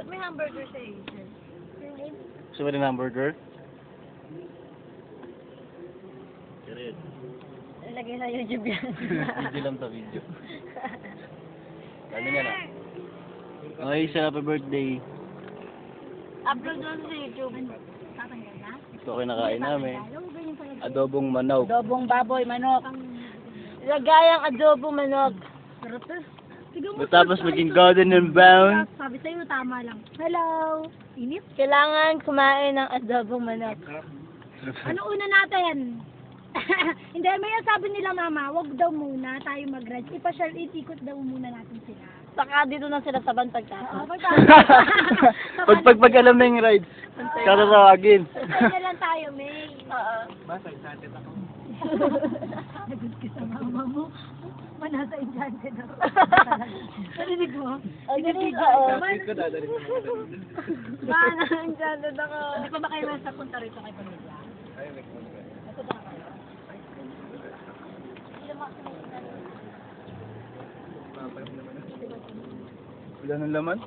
Ba't may hamburger sa Asian? Gusto mo rin hamburger? Kirit. Lagay sa YouTube yan. Video lang to, video. Dami nga na. Okay, sa happy birthday. Upload lang sa YouTube. Tatanggal na? Ito ako nakain namin. Adobong manok. Adobong baboy, manok. Lagayang adobong manok. Sarap to. Matapos maging golden and brown. Sabi sa'yo, tama lang. Hello! Inip? Kailangan kumain ng adobong manok. Ano una natin? Hindi, may sabi nila mama, wag daw muna tayo mag-rides. Ikot daw muna natin sila. Saka dito na sila sa bantag ka. Pag alam na yung rides, karatawagin. Saan na lang tayo, May? Oo. Basta, excited ako. Nagod ka sa mama mo. Manasa enchanted ako. Narinig mo? Narinig ko. Kapit ko, dadaling mo naman. Manasa enchanted ako. Hindi pa ba kayo nasa punta rito kay pamilya? Ay, may kumanda. Ito ba kayo? Wala nang laman?